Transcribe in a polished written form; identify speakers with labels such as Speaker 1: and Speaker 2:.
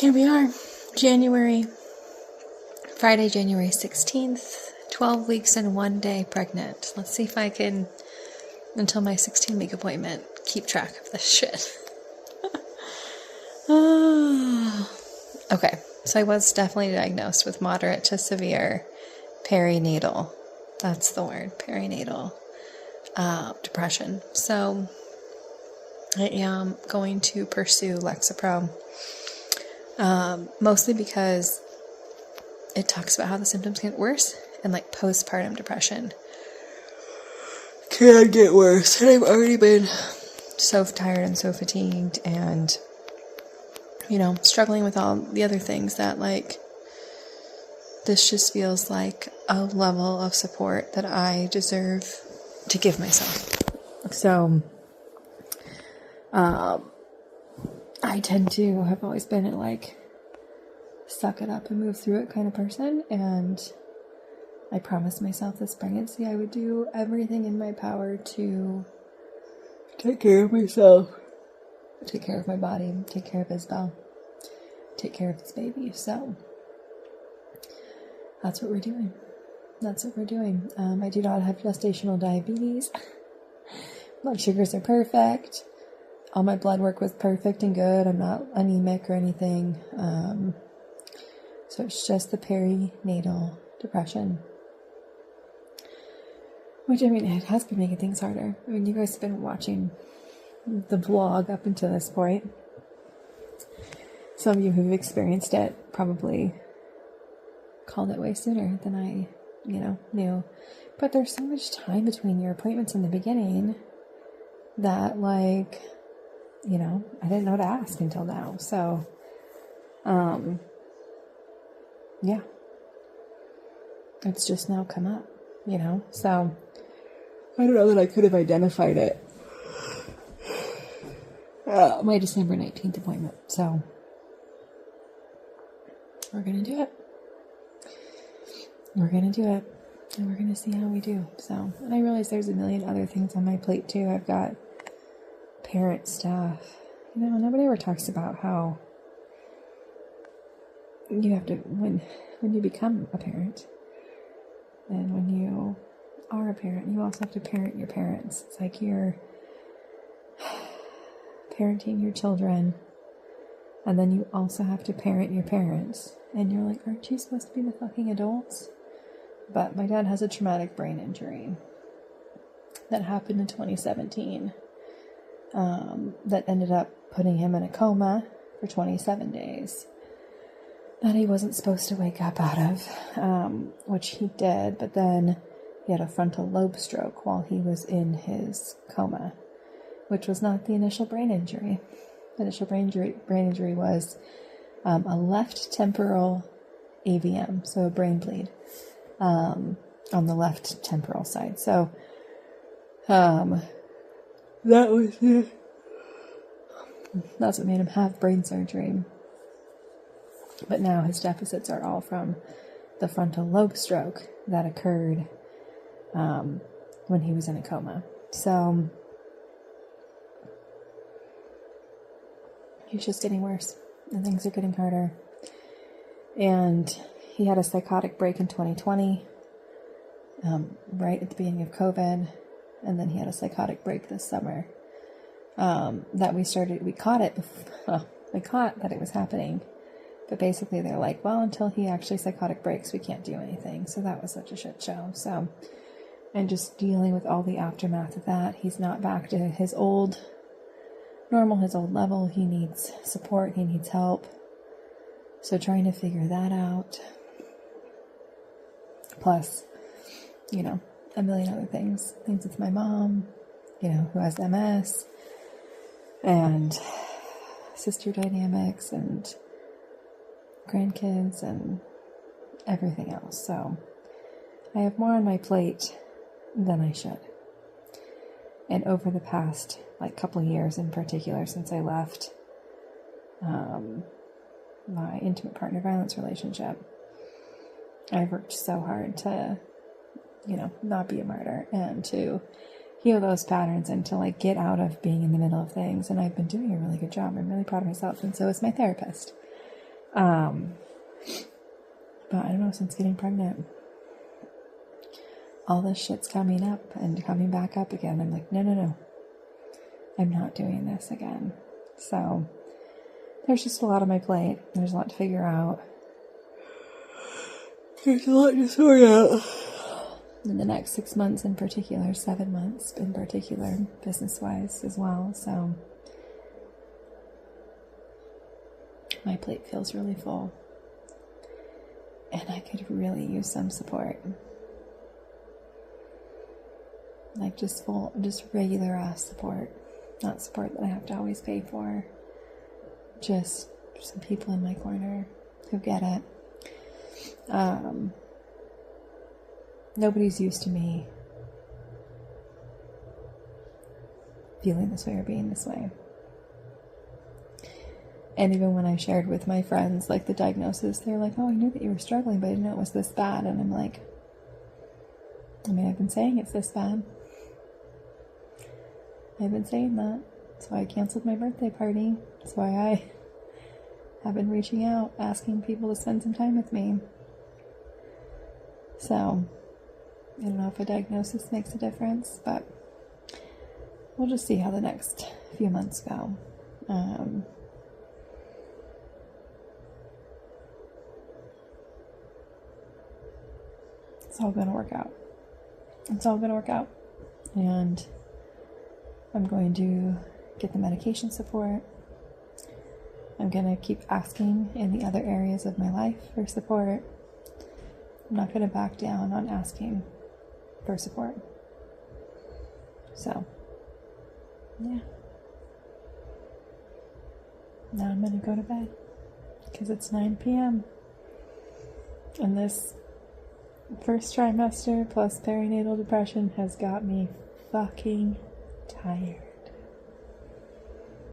Speaker 1: Here we are, Friday, January 16th, 12 weeks and 1 day pregnant. Let's see if I can, until my 16-week appointment, keep track of this shit. Okay, so I was definitely diagnosed with moderate to severe perinatal, that's the word, perinatal depression. So I am going to pursue Lexapro, mostly because it talks about how the symptoms get worse, and like postpartum depression can get worse. And I've already been so tired and so fatigued and, struggling with all the other things that like, this just feels like a level of support that I deserve to give myself. So, I tend to have always been a like, suck it up and move through it kind of person, and I promised myself this pregnancy I would do everything in my power to take care of myself, take care of my body, take care of Isabel, take care of this baby. So that's what we're doing. I do not have gestational diabetes. Blood sugars are perfect. All my blood work was perfect and good. I'm not anemic or anything. So it's just the perinatal depression. Which, it has been making things harder. You guys have been watching the vlog up until this point. Some of you who've experienced it probably called it way sooner than I, knew. But there's so much time between your appointments in the beginning that, I didn't know to ask until now. So, yeah. It's just now come up, So, I don't know that I could have identified it. My December 19th appointment. So, we're going to do it. And we're going to see how we do. So, and I realize there's a million other things on my plate too. I've got parent stuff. Nobody ever talks about how you have to, when you become a parent, and when you are a parent, you also have to parent your parents. It's like you're parenting your children, and then you also have to parent your parents. And you're like, aren't you supposed to be the fucking adults? But my dad has a traumatic brain injury that happened in 2017 that ended up putting him in a coma for 27 days that he wasn't supposed to wake up out of, which he did, but then he had a frontal lobe stroke while he was in his coma, which was not the initial brain injury. The initial brain injury was a left temporal AVM, so a brain bleed on the left temporal side. So that was it. That's what made him have brain surgery. But now his deficits are all from the frontal lobe stroke that occurred when he was in a coma. So he's just getting worse, and things are getting harder. And he had a psychotic break in 2020, right at the beginning of COVID, and then he had a psychotic break this summer. We caught that it was happening. But basically they're like, well, until he actually psychotic breaks, we can't do anything. So that was such a shit show. So, and just dealing with all the aftermath of that. He's not back to his old level. He needs support. He needs help. So trying to figure that out. Plus, a million other things. Things with my mom, who has MS. And sister dynamics and grandkids and everything else. So I have more on my plate than I should. And over the past couple years in particular, since I left my intimate partner violence relationship, I've worked so hard to not be a martyr and to heal those patterns and to get out of being in the middle of things. And I've been doing a really good job. I'm really proud of myself. And so is my therapist. But I don't know, since getting pregnant, all this shit's coming up and coming back up again. I'm like, no. I'm not doing this again. So there's just a lot on my plate. There's a lot to figure out. There's a lot to sort out. In the next 6 months in particular, 7 months in particular, business-wise as well. So my plate feels really full. And I could really use some support. Like just regular ass support. Not support that I have to always pay for. Just some people in my corner who get it. Nobody's used to me feeling this way or being this way. And even when I shared with my friends, like, the diagnosis, they're like, oh, I knew that you were struggling, but I didn't know it was this bad. And I'm like, I've been saying it's this bad. I've been saying that. That's why I canceled my birthday party. That's why I have been reaching out, asking people to spend some time with me. So, I don't know if a diagnosis makes a difference, but we'll just see how the next few months go. It's all going to work out. It's all going to work out. And I'm going to get the medication support. I'm going to keep asking in the other areas of my life for support. I'm not going to back down on asking for support. So, yeah. Now I'm going to go to bed because it's 9 p.m. And this first trimester plus perinatal depression has got me fucking tired.